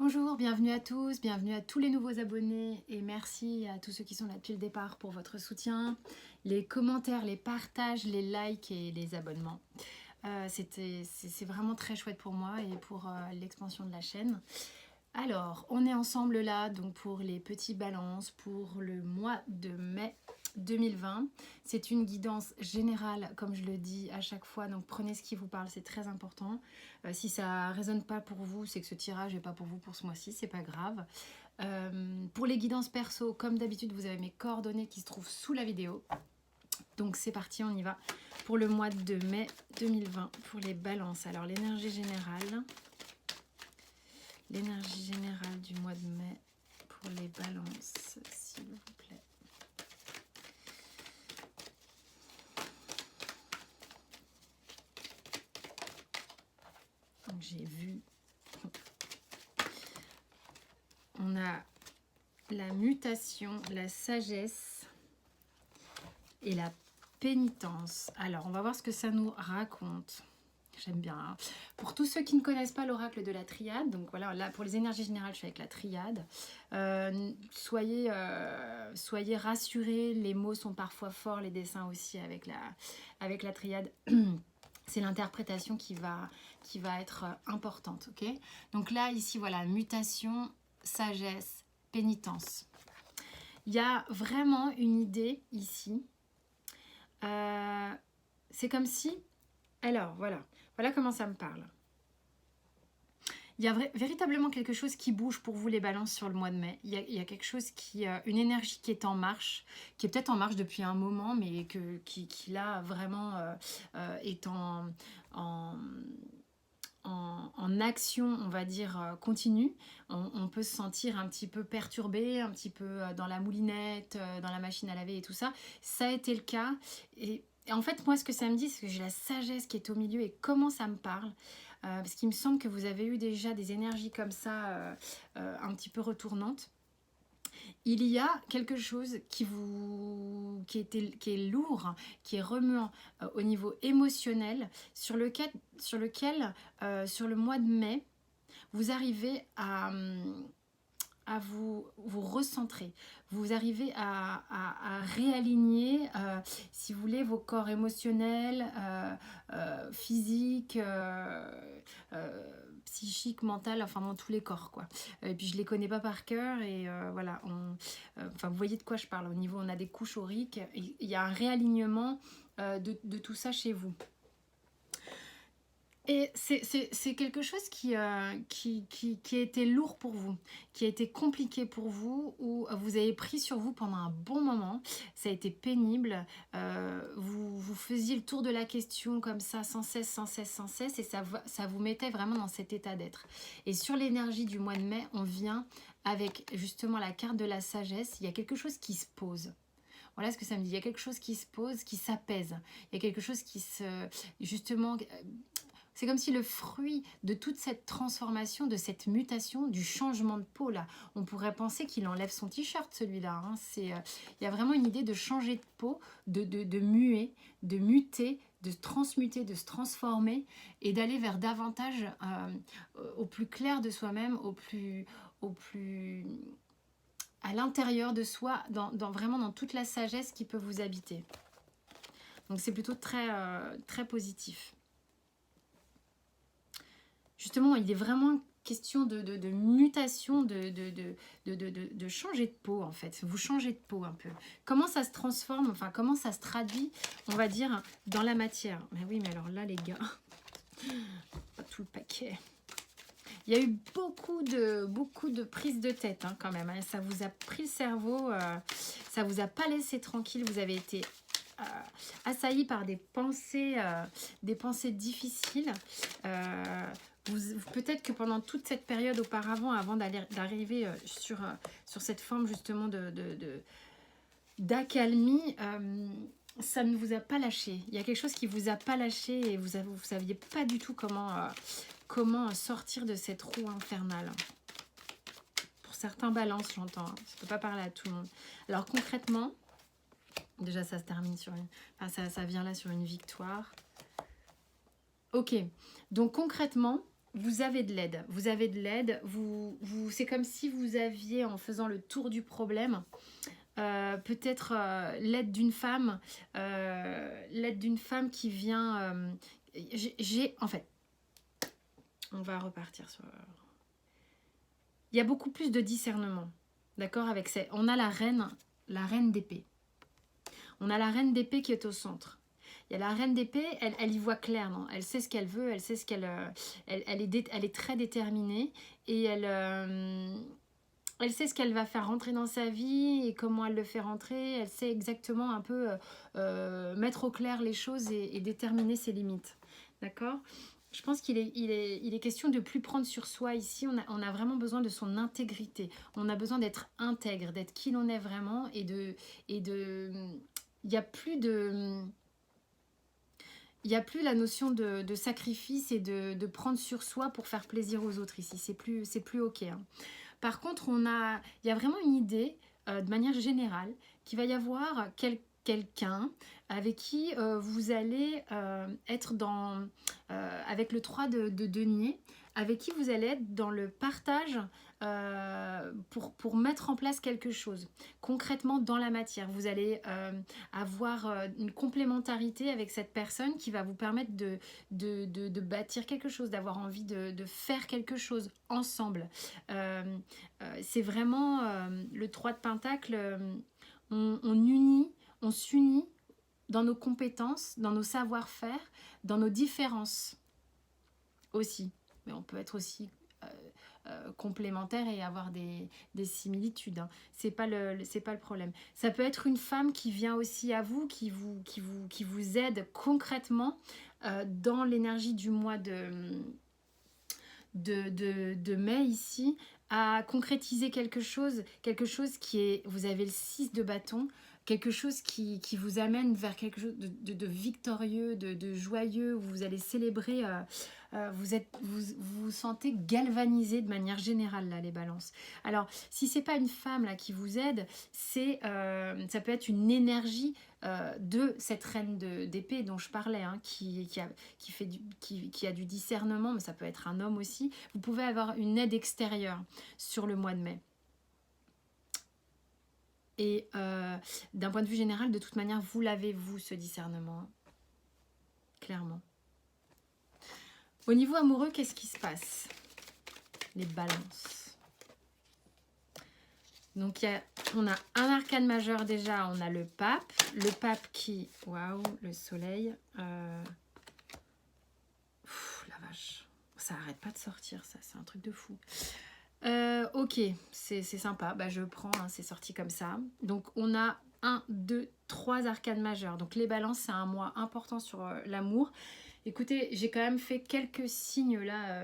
Bonjour, bienvenue à tous, bienvenue à tous les nouveaux abonnés et merci à tous ceux qui sont là depuis le départ pour votre soutien, les commentaires, les partages, les likes et les abonnements. C'est vraiment très chouette pour moi et pour l'expansion de la chaîne. Alors, on est ensemble là donc pour les petits balances pour le mois de mai 2020. C'est une guidance générale, comme je le dis à chaque fois, donc prenez ce qui vous parle, c'est très important. Si ça ne résonne pas pour vous, c'est que ce tirage n'est pas pour vous pour ce mois-ci, c'est pas grave. Pour les guidances perso, comme d'habitude, vous avez mes coordonnées qui se trouvent sous la vidéo. Donc c'est parti, on y va pour le mois de mai 2020 pour les balances. Alors l'énergie générale du mois de mai pour les balances, s'il vous plaît. Donc j'ai vu, on a la mutation, la sagesse et la pénitence. Alors on va voir ce que ça nous raconte. J'aime bien. Hein. Pour tous ceux qui ne connaissent pas l'oracle de la triade, donc voilà, là pour les énergies générales, je suis avec la triade. Soyez rassurés, les mots sont parfois forts, les dessins aussi avec la triade. C'est l'interprétation qui va être importante, ok? Donc là, ici, voilà, mutation, sagesse, pénitence. Il y a vraiment une idée ici. C'est comme si... Alors, voilà comment ça me parle. Il y a véritablement quelque chose qui bouge pour vous les balances sur le mois de mai. Il y a quelque chose une énergie qui est en marche, qui est peut-être en marche depuis un moment, mais qui là vraiment est en action, on va dire, continue. On peut se sentir un petit peu perturbé, un petit peu dans la moulinette, dans la machine à laver et tout ça. Ça a été le cas. Et en fait, moi, ce que ça me dit, c'est que j'ai la sagesse qui est au milieu et comment ça me parle. Parce qu'il me semble que vous avez eu déjà des énergies comme ça, un petit peu retournantes. Il y a quelque chose qui est lourd, qui est remuant au niveau émotionnel, sur lequel sur le mois de mai, vous arrivez à vous recentrer, vous arrivez à réaligner, si vous voulez, vos corps émotionnels, physiques, psychiques, mentales, enfin dans tous les corps, quoi. Et puis je les connais pas par cœur et voilà, enfin vous voyez de quoi je parle. Au niveau, on a des couches auriques, il y a un réalignement de tout ça chez vous. Et c'est quelque chose qui a été lourd pour vous, qui a été compliqué pour vous, où vous avez pris sur vous pendant un bon moment, ça a été pénible, vous faisiez le tour de la question comme ça, sans cesse, et ça vous mettait vraiment dans cet état d'être. Et sur l'énergie du mois de mai, on vient avec justement la carte de la sagesse, il y a quelque chose qui se pose. Voilà ce que ça me dit, il y a quelque chose qui se pose, qui s'apaise, il y a quelque chose qui se... justement... C'est comme si le fruit de toute cette transformation, de cette mutation, du changement de peau, là, on pourrait penser qu'il enlève son t-shirt, celui-là. Hein. Il y a vraiment une idée de changer de peau, de muer, de muter, de se transmuter, de se transformer et d'aller vers davantage au plus clair de soi-même, au plus à l'intérieur de soi, vraiment dans toute la sagesse qui peut vous habiter. Donc c'est plutôt très, très positif. Justement, il est vraiment question de mutation, de changer de peau, en fait. Vous changez de peau un peu. Comment ça se transforme, enfin, comment ça se traduit, on va dire, dans la matière. Mais oui, mais alors là, les gars, pas tout le paquet. Il y a eu beaucoup de prises de tête, hein, quand même. Hein. Ça vous a pris le cerveau, ça vous a pas laissé tranquille. Vous avez été assailli par des pensées difficiles. Peut-être que pendant toute cette période auparavant, avant d'arriver sur cette forme justement d'accalmie, ça ne vous a pas lâché. Il y a quelque chose qui vous a pas lâché et vous saviez pas du tout comment sortir de cette roue infernale. Pour certains balances, j'entends. Hein. Je ne peux pas parler à tout le monde. Alors concrètement, déjà ça se termine sur une... Enfin, ça vient là sur une victoire. Ok, donc concrètement, vous avez de l'aide. Vous avez de l'aide. C'est comme si vous aviez, en faisant le tour du problème, peut-être l'aide d'une femme. L'aide d'une femme qui vient... en fait, on va repartir sur... Il y a beaucoup plus de discernement. D'accord, avec ça. On a la reine d'épée. On a la reine d'épée qui est au centre. Il y a la reine d'épée, elle y voit clair, non? Elle sait ce qu'elle veut, elle sait ce qu'elle... elle est très déterminée et elle sait ce qu'elle va faire rentrer dans sa vie et comment elle le fait rentrer. Elle sait exactement un peu mettre au clair les choses et déterminer ses limites. D'accord? Je pense qu'il est question de plus prendre sur soi ici. On a vraiment besoin de son intégrité. On a besoin d'être intègre, d'être qui l'on est vraiment il n'y a plus de... Il n'y a plus la notion de sacrifice et de prendre sur soi pour faire plaisir aux autres ici. C'est plus ok. Hein. Par contre, il y a vraiment une idée, de manière générale, qu'il va y avoir quelqu'un avec qui vous allez être avec le 3 de denier, avec qui vous allez être dans le partage pour mettre en place quelque chose. Concrètement, dans la matière, vous allez avoir une complémentarité avec cette personne qui va vous permettre de bâtir quelque chose, d'avoir envie de faire quelque chose ensemble. C'est vraiment le 3 de Pentacle, on s'unit dans nos compétences, dans nos savoir-faire, dans nos différences aussi. Mais on peut être aussi complémentaires et avoir des similitudes. Hein. C'est pas le problème. Ça peut être une femme qui vient aussi à vous, qui vous aide concrètement dans l'énergie du mois de mai ici, à concrétiser quelque chose qui est, vous avez le 6 de bâton, quelque chose qui vous amène vers quelque chose de victorieux, de joyeux, où vous allez célébrer, vous sentez galvanisé de manière générale, là, les balances. Alors, si c'est pas une femme là qui vous aide, ça peut être une énergie de cette reine d'épée dont je parlais, hein, qui a du discernement, mais ça peut être un homme aussi. Vous pouvez avoir une aide extérieure sur le mois de mai. Et d'un point de vue général, de toute manière, vous l'avez, vous, ce discernement. Hein. Clairement. Au niveau amoureux, qu'est-ce qui se passe? Les balances. Donc, on a un arcane majeur déjà, on a le pape. Le pape qui... Waouh, le soleil. La vache. Ça arrête pas de sortir, ça. C'est un truc de fou. Ok, c'est sympa. Bah, je prends, hein, c'est sorti comme ça. Donc, on a 1, 2, 3 arcanes majeurs. Donc, les balances, c'est un mois important sur l'amour. Écoutez, j'ai quand même fait quelques signes là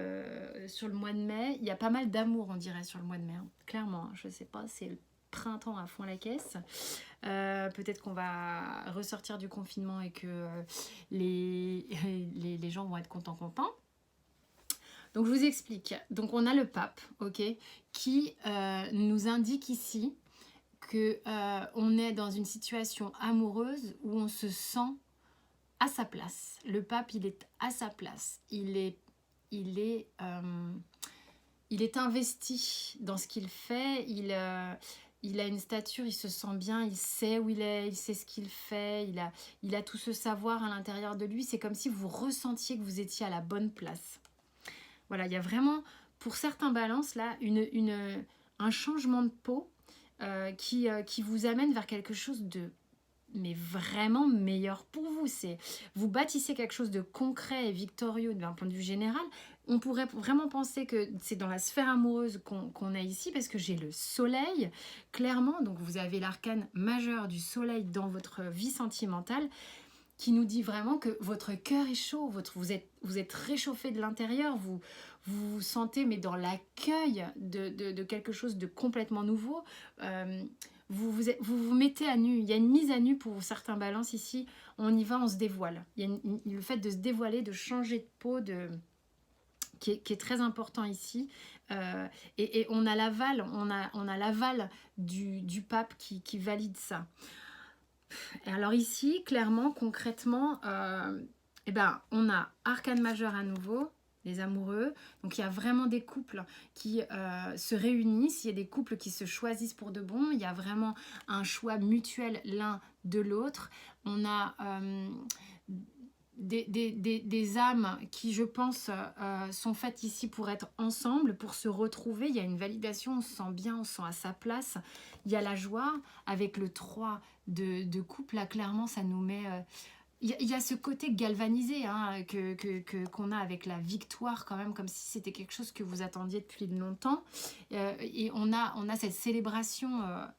sur le mois de mai. Il y a pas mal d'amour, on dirait, sur le mois de mai. Hein. Clairement, hein, je sais pas, c'est le printemps à fond la caisse. Peut-être qu'on va ressortir du confinement et que les gens vont être contents. Donc, je vous explique. Donc, on a le pape, ok, qui nous indique ici qu'on est dans une situation amoureuse où on se sent à sa place. Le pape, il est à sa place. Il est investi dans ce qu'il fait. Il a une stature, il se sent bien, il sait où il est, il sait ce qu'il fait. Il a tout ce savoir à l'intérieur de lui. C'est comme si vous ressentiez que vous étiez à la bonne place. Voilà, il y a vraiment, pour certains balances, là, un changement de peau qui vous amène vers quelque chose mais vraiment meilleur pour vous. Vous bâtissez quelque chose de concret et victorieux d'un point de vue général. On pourrait vraiment penser que c'est dans la sphère amoureuse qu'on est ici, parce que j'ai le soleil, clairement. Donc vous avez l'arcane majeur du soleil dans votre vie sentimentale, qui nous dit vraiment que votre cœur est chaud, vous êtes réchauffé de l'intérieur, vous vous sentez mais dans l'accueil de quelque chose de complètement nouveau. Vous mettez à nu. Il y a une mise à nu pour certains balances ici. On y va, on se dévoile. Il y a le fait de se dévoiler, de changer de peau, qui est très important ici. Et on a l'aval, on a l'aval du pape qui valide ça. Et alors ici, clairement, concrètement, on a arcane majeur à nouveau. les amoureux. Donc il y a vraiment des couples qui se réunissent, il y a des couples qui se choisissent pour de bon, il y a vraiment un choix mutuel l'un de l'autre. On a des âmes qui, je pense, sont faites ici pour être ensemble, pour se retrouver. Il y a une validation, on se sent bien, on se sent à sa place. Il y a la joie avec le 3 de couple. Là, clairement, ça nous met... il y a ce côté galvanisé hein, qu'on a avec la victoire quand même, comme si c'était quelque chose que vous attendiez depuis longtemps. Et on a cette célébration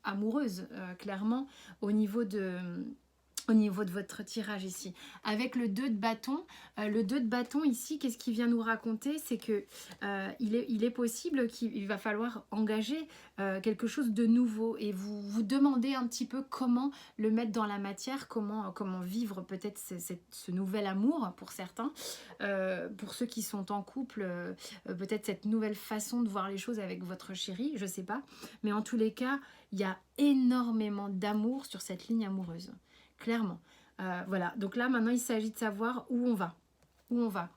amoureuse, clairement, au niveau de votre tirage ici. Avec le 2 de bâton, le 2 de bâton ici, qu'est-ce qu'il vient nous raconter? C'est que il est possible qu'il va falloir engager quelque chose de nouveau et vous vous demandez un petit peu comment le mettre dans la matière, comment vivre peut-être ce nouvel amour pour certains. Pour ceux qui sont en couple, peut-être cette nouvelle façon de voir les choses avec votre chéri, je sais pas. Mais en tous les cas, il y a énormément d'amour sur cette ligne amoureuse. Clairement. Voilà, donc là maintenant il s'agit de savoir où on va. Où on va.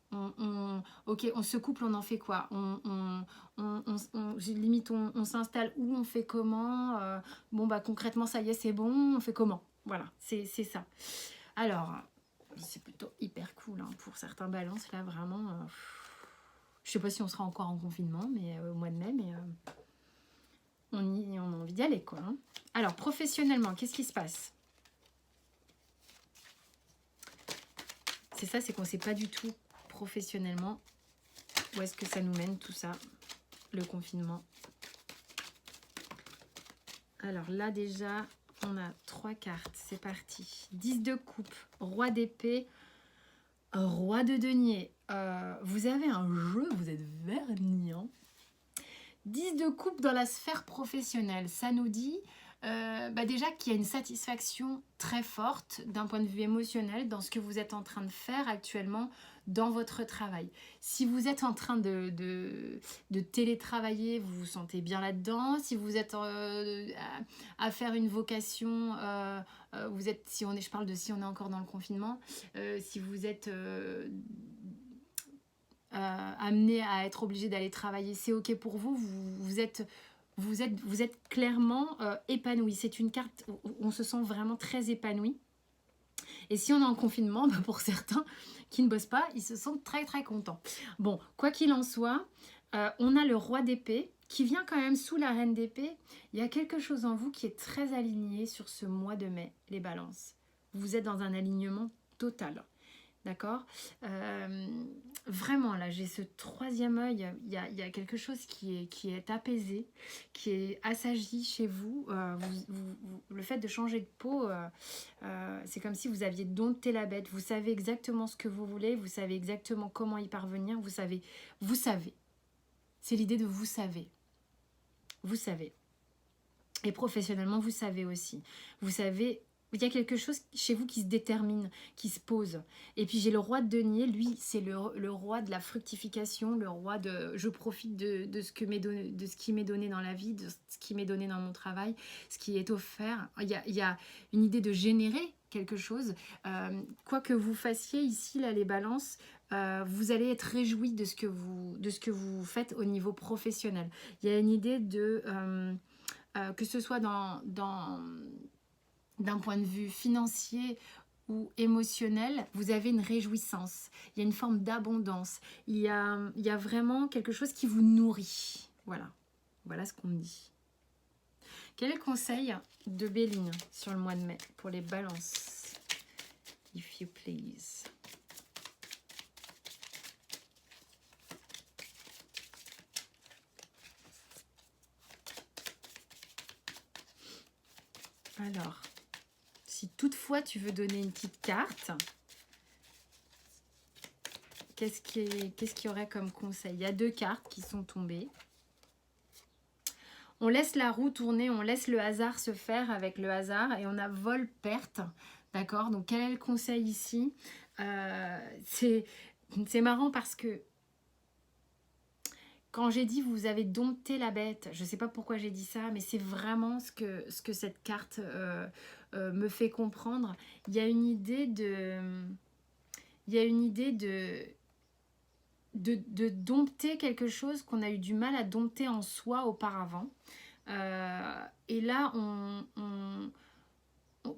Ok, on se couple, on en fait quoi? Limite, on s'installe où, on fait comment? Bon, bah concrètement, ça y est, c'est bon, on fait comment? Voilà, c'est ça. Alors, c'est plutôt hyper cool hein, pour certains balances, là, vraiment. Je sais pas si on sera encore en confinement, mais au mois de mai, mais on a envie d'y aller, quoi. Hein. Alors, professionnellement, qu'est-ce qui se passe? C'est ça, c'est qu'on ne sait pas du tout professionnellement où est-ce que ça nous mène tout ça, le confinement. Alors là déjà, on a 3 cartes, c'est parti. 10 de coupe, roi d'épée, roi de denier. Vous avez un jeu, vous êtes vernis. Hein. 10 de coupe dans la sphère professionnelle, ça nous dit... déjà qu'il y a une satisfaction très forte d'un point de vue émotionnel dans ce que vous êtes en train de faire actuellement dans votre travail. Si vous êtes en train de télétravailler, vous vous sentez bien là-dedans. Si vous êtes à faire une vocation, vous êtes, je parle de si on est encore dans le confinement, si vous êtes amené à être obligé d'aller travailler, c'est ok pour vous, vous êtes clairement épanoui. C'est une carte où on se sent vraiment très épanoui. Et si on est en confinement, bah pour certains qui ne bossent pas, ils se sentent très très contents. Bon, quoi qu'il en soit, on a le roi d'épée qui vient quand même sous la reine d'épée. Il y a quelque chose en vous qui est très aligné sur ce mois de mai, les balances. Vous êtes dans un alignement total. D'accord vraiment, là, j'ai ce troisième œil. Il y a quelque chose qui est apaisé, qui est assagi chez vous. Le fait de changer de peau, c'est comme si vous aviez dompté la bête. Vous savez exactement ce que vous voulez. Vous savez exactement comment y parvenir. Vous savez. C'est l'idée de vous savez. Vous savez. Et professionnellement, vous savez aussi. Vous savez... Il y a quelque chose chez vous qui se détermine, qui se pose. Et puis j'ai le roi de denier, lui, c'est le roi de la fructification, le roi de... Je profite de ce qui m'est donné dans la vie, de ce qui m'est donné dans mon travail, ce qui est offert. Il y a une idée de générer quelque chose. Quoi que vous fassiez ici, là, les balances, vous allez être réjoui de ce que vous faites au niveau professionnel. Il y a une idée de... que ce soit d'un point de vue financier ou émotionnel, vous avez une réjouissance. Il y a une forme d'abondance. Il y a vraiment quelque chose qui vous nourrit. Voilà ce qu'on me dit. Quel est le conseil de Béline sur le mois de mai pour les balances? If you please. Alors... Si toutefois tu veux donner une petite carte, qu'est-ce qu'il y aurait comme conseil? Il y a 2 cartes qui sont tombées. On laisse la roue tourner, on laisse le hasard se faire avec le hasard et on a vol-perte. D'accord? Donc quel est le conseil ici? C'est marrant parce que quand j'ai dit vous avez dompté la bête, je ne sais pas pourquoi j'ai dit ça, mais c'est vraiment ce que cette carte me fait comprendre. Il y a une idée de de dompter quelque chose qu'on a eu du mal à dompter en soi auparavant. Et là,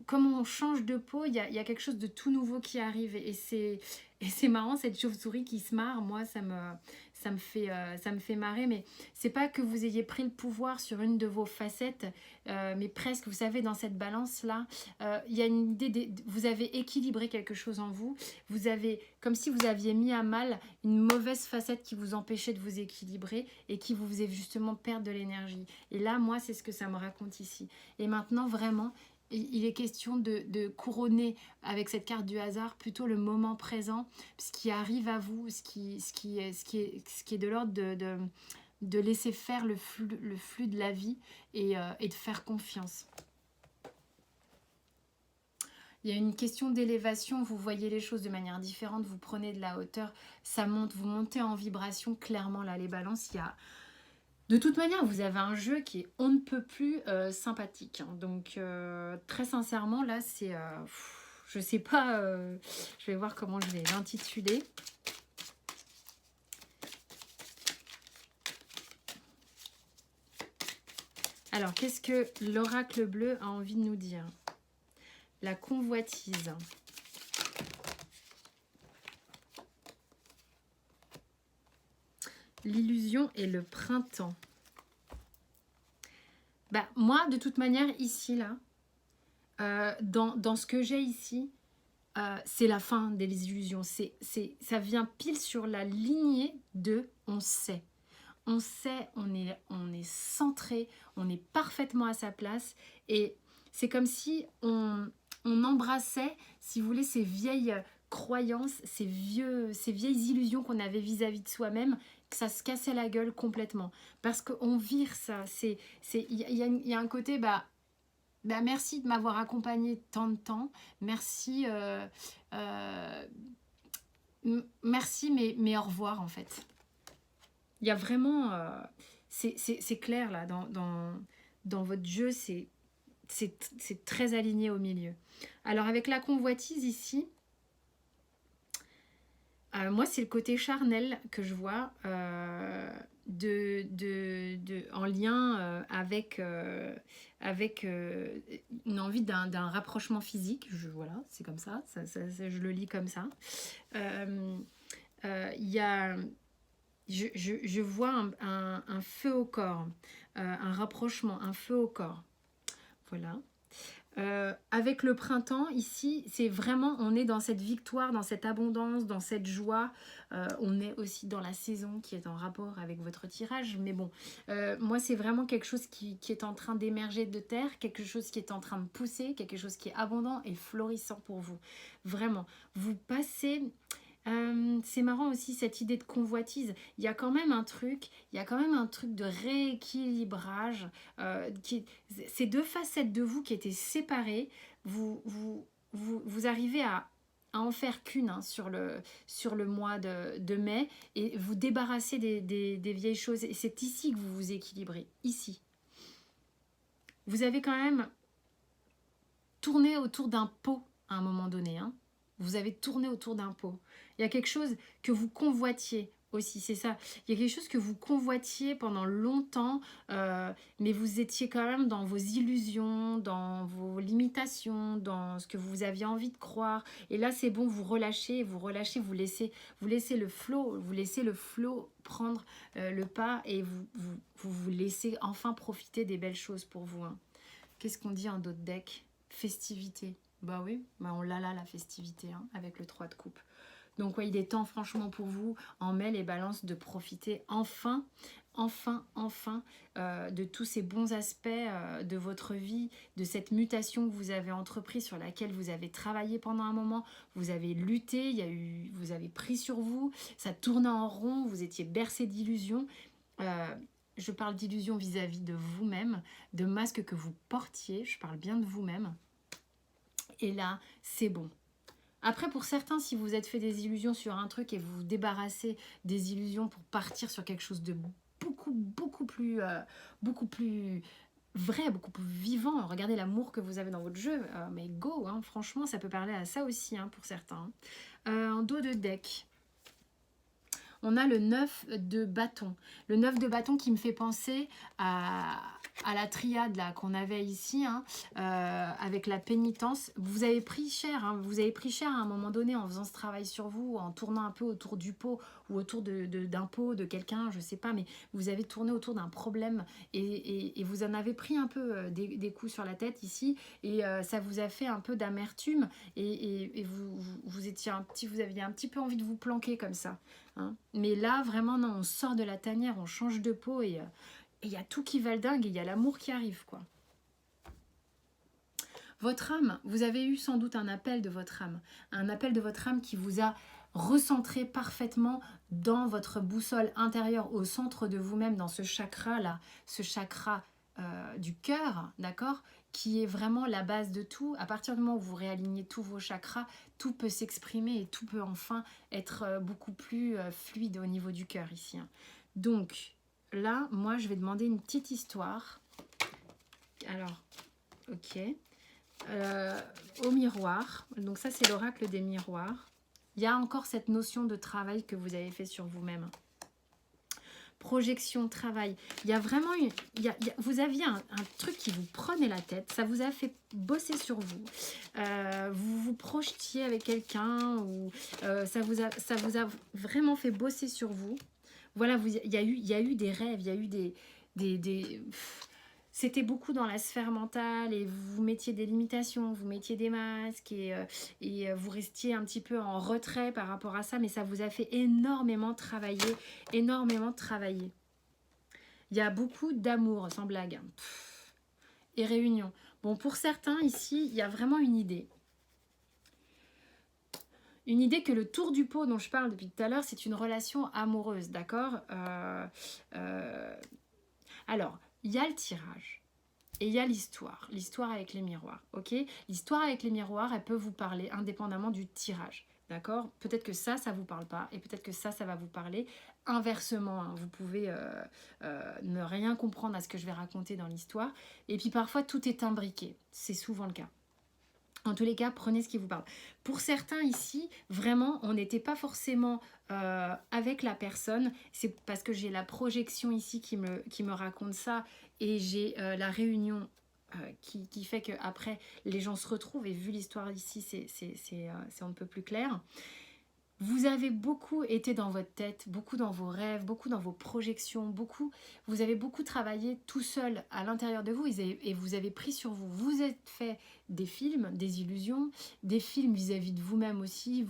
comme on change de peau, il y a quelque chose de tout nouveau qui arrive. Et c'est marrant, cette chauve-souris qui se marre, moi, ça me fait marrer. Mais c'est pas que vous ayez pris le pouvoir sur une de vos facettes, mais presque, vous savez, dans cette balance-là, il y a une idée, vous avez équilibré quelque chose en vous. Vous avez, comme si vous aviez mis à mal une mauvaise facette qui vous empêchait de vous équilibrer et qui vous faisait justement perdre de l'énergie. Et là, moi, c'est ce que ça me raconte ici. Et maintenant, vraiment, il est question de couronner avec cette carte du hasard plutôt le moment présent, ce qui arrive à vous, ce qui est de l'ordre de laisser faire le flux de la vie et de faire confiance. Il y a une question d'élévation, vous voyez les choses de manière différente, vous prenez de la hauteur, ça monte, vous montez en vibration, clairement là les balances, il y a... De toute manière, vous avez un jeu qui est on ne peut plus sympathique. Hein. Donc, très sincèrement, là, c'est... je sais pas... je vais voir comment je vais l'intituler. Alors, qu'est-ce que l'oracle bleu a envie de nous dire? La convoitise. L'illusion et le printemps. Bah, moi, de toute manière, ici, là, dans ce que j'ai ici, c'est la fin des illusions. Ça vient pile sur la lignée de on sait. On sait, on est centré, on est parfaitement à sa place. Et c'est comme si on embrassait, si vous voulez, ces vieilles croyances, ces vieilles illusions qu'on avait vis-à-vis de soi-même, que ça se cassait la gueule complètement. Parce qu'on vire ça. Il y a un côté, merci de m'avoir accompagné tant de temps. Merci, merci mais au revoir en fait. Il y a vraiment... c'est clair là, dans votre jeu, c'est très aligné au milieu. Alors avec la convoitise ici, moi c'est le côté charnel que je vois en lien avec une envie d'un rapprochement physique. Voilà, c'est comme ça, je le lis comme ça. Il y a... Je vois un feu au corps, un rapprochement, un feu au corps. Voilà. Avec le printemps, ici, c'est vraiment, on est dans cette victoire, dans cette abondance, dans cette joie. On est aussi dans la saison qui est en rapport avec votre tirage. Mais bon, moi, c'est vraiment quelque chose qui est en train d'émerger de terre, quelque chose qui est en train de pousser, quelque chose qui est abondant et florissant pour vous. Vraiment. Vous passez... c'est marrant aussi cette idée de convoitise. Il y a quand même un truc de rééquilibrage. Ces deux facettes de vous qui étaient séparées, vous arrivez à en faire qu'une hein, sur le mois de mai et vous débarrasser des vieilles choses. Et c'est ici que vous vous équilibrez, ici. Vous avez quand même tourné autour d'un pot à un moment donné, hein. Vous avez tourné autour d'un pot. Il y a quelque chose que vous convoitiez aussi, c'est ça. Il y a quelque chose que vous convoitiez pendant longtemps, mais vous étiez quand même dans vos illusions, dans vos limitations, dans ce que vous aviez envie de croire. Et là, c'est bon, vous relâchez, vous laissez le flot prendre le pas et vous laissez enfin profiter des belles choses pour vous. Hein. Qu'est-ce qu'on dit en d'autres decks? Festivité. Bah oui, on l'a là, la festivité, hein, avec le 3 de coupe. Donc, ouais, il est temps, franchement, pour vous, en mai, les balances, de profiter enfin de tous ces bons aspects de votre vie, de cette mutation que vous avez entreprise, sur laquelle vous avez travaillé pendant un moment, vous avez lutté, vous avez pris sur vous, ça tournait en rond, vous étiez bercé d'illusions. Je parle d'illusions vis-à-vis de vous-même, de masques que vous portiez, je parle bien de vous-même. Et là, c'est bon. Après, pour certains, si vous êtes fait des illusions sur un truc et vous vous débarrassez des illusions pour partir sur quelque chose de beaucoup plus vrai, beaucoup plus vivant, regardez l'amour que vous avez dans votre jeu, mais go, hein, franchement, ça peut parler à ça aussi hein, pour certains. En dos de deck, on a le 9 de bâton. Le 9 de bâton qui me fait penser à la triade là qu'on avait ici, hein, avec la pénitence. Vous avez pris cher, hein, vous avez pris cher à un moment donné en faisant ce travail sur vous, en tournant un peu autour du pot ou autour d'un pot, de quelqu'un, je sais pas, mais vous avez tourné autour d'un problème et vous en avez pris un peu des coups sur la tête ici et ça vous a fait un peu d'amertume et vous aviez un petit peu envie de vous planquer comme ça. Hein. Mais là, vraiment, non, on sort de la tanière, on change de peau et il y a tout qui va le dingue et il y a l'amour qui arrive, quoi. Votre âme, vous avez eu sans doute un appel de votre âme qui vous a recentré parfaitement dans votre boussole intérieure, au centre de vous-même, dans ce chakra-là, ce chakra du cœur, d'accord, qui est vraiment la base de tout. À partir du moment où vous réalignez tous vos chakras, tout peut s'exprimer et tout peut enfin être beaucoup plus fluide au niveau du cœur ici. Hein. Donc là, moi, je vais demander une petite histoire. Alors, ok. Au miroir, donc ça c'est l'oracle des miroirs. Il y a encore cette notion de travail que vous avez fait sur vous-même. Projection, travail. Il y a vraiment vous aviez un truc qui vous prenait la tête, ça vous a fait bosser sur vous. Vous vous projetiez avec quelqu'un ou ça vous a vraiment fait bosser sur vous. Voilà, il y a eu des rêves, il y a eu c'était beaucoup dans la sphère mentale et vous mettiez des limitations, vous mettiez des masques et vous restiez un petit peu en retrait par rapport à ça, mais ça vous a fait énormément travailler, énormément travailler. Il y a beaucoup d'amour, sans blague. Et réunion. Bon, pour certains, ici, il y a vraiment une idée. Une idée que le tour du pot dont je parle depuis tout à l'heure, c'est une relation amoureuse, d'accord Alors, il y a le tirage et il y a l'histoire avec les miroirs, ok. L'histoire avec les miroirs, elle peut vous parler indépendamment du tirage, d'accord. Peut-être que ça vous parle pas et peut-être que ça va vous parler. Inversement, hein, vous pouvez ne rien comprendre à ce que je vais raconter dans l'histoire. Et puis parfois, tout est imbriqué, c'est souvent le cas. En tous les cas, prenez ce qui vous parle. Pour certains ici, vraiment, on n'était pas forcément avec la personne. C'est parce que j'ai la projection ici qui me raconte ça. Et j'ai la réunion qui fait qu'après, les gens se retrouvent. Et vu l'histoire ici, c'est un peu plus clair. Vous avez beaucoup été dans votre tête, beaucoup dans vos rêves, beaucoup dans vos projections, vous avez beaucoup travaillé tout seul à l'intérieur de vous et vous avez pris sur vous. Vous êtes fait des films, des illusions, des films vis-à-vis de vous-même aussi,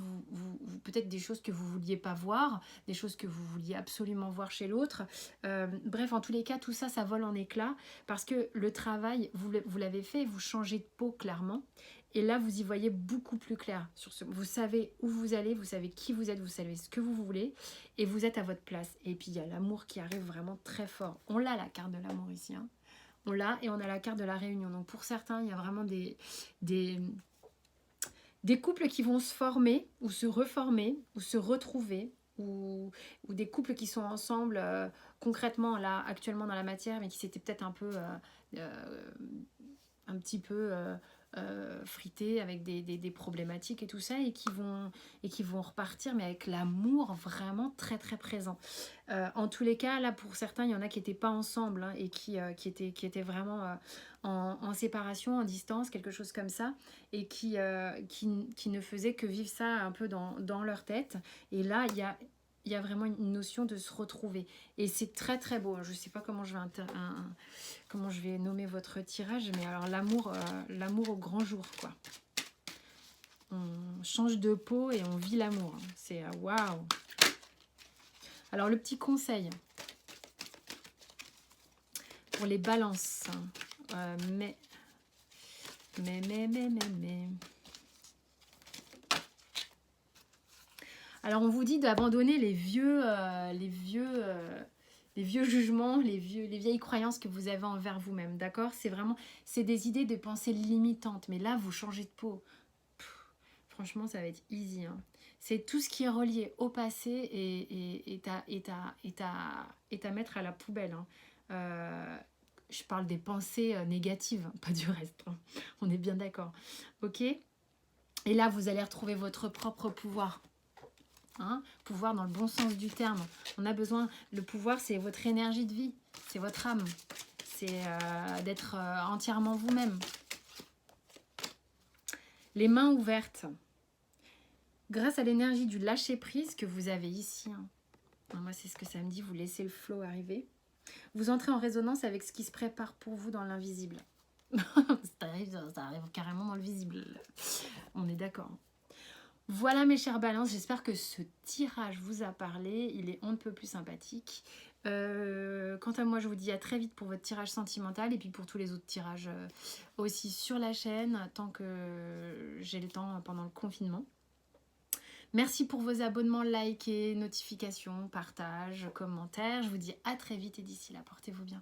peut-être des choses que vous ne vouliez pas voir, des choses que vous vouliez absolument voir chez l'autre. Bref, en tous les cas, tout ça, ça vole en éclats parce que le travail, vous l'avez fait, vous changez de peau clairement. Et là, vous y voyez beaucoup plus clair. Vous savez où vous allez, vous savez qui vous êtes, vous savez ce que vous voulez. Et vous êtes à votre place. Et puis, il y a l'amour qui arrive vraiment très fort. On l'a, la carte de l'amour ici. Hein. On l'a et on a la carte de la réunion. Donc, pour certains, il y a vraiment des couples qui vont se former ou se reformer ou se retrouver. Ou des couples qui sont ensemble concrètement, là, actuellement dans la matière, mais qui s'étaient peut-être un petit peu... frités avec des problématiques et tout ça et qui vont repartir mais avec l'amour vraiment très très présent. En tous les cas, là pour certains, il y en a qui n'étaient pas ensemble hein, et qui étaient vraiment en séparation, en distance, quelque chose comme ça et qui ne faisaient que vivre ça un peu dans leur tête. Et là, il y a vraiment une notion de se retrouver. Et c'est très très beau. Je ne sais pas comment je vais nommer votre tirage, mais alors l'amour au grand jour, quoi. On change de peau et on vit l'amour. C'est waouh. Alors le petit conseil pour les balances. Mais. Alors on vous dit d'abandonner les vieux jugements, les vieilles croyances que vous avez envers vous-même, d'accord? C'est des idées de pensée limitantes, mais là vous changez de peau. Franchement, ça va être easy. Hein. C'est tout ce qui est relié au passé et à mettre à la poubelle. Hein. Je parle des pensées négatives, pas du reste. Hein. On est bien d'accord. Ok? Et là, vous allez retrouver votre propre pouvoir. Hein. Pouvoir dans le bon sens du terme. On a besoin, le pouvoir c'est votre énergie de vie, c'est votre âme, c'est d'être entièrement vous-même. Les mains ouvertes. Grâce à l'énergie du lâcher-prise que vous avez ici, hein. Moi c'est ce que ça me dit, vous laissez le flow arriver. Vous entrez en résonance avec ce qui se prépare pour vous dans l'invisible. ça arrive carrément dans le visible. On est d'accord. Voilà mes chères balances, j'espère que ce tirage vous a parlé. Il est on ne peut plus sympathique. Quant à moi, je vous dis à très vite pour votre tirage sentimental et puis pour tous les autres tirages aussi sur la chaîne, tant que j'ai le temps pendant le confinement. Merci pour vos abonnements, likes, notifications, partages, commentaires. Je vous dis à très vite et d'ici là, portez-vous bien.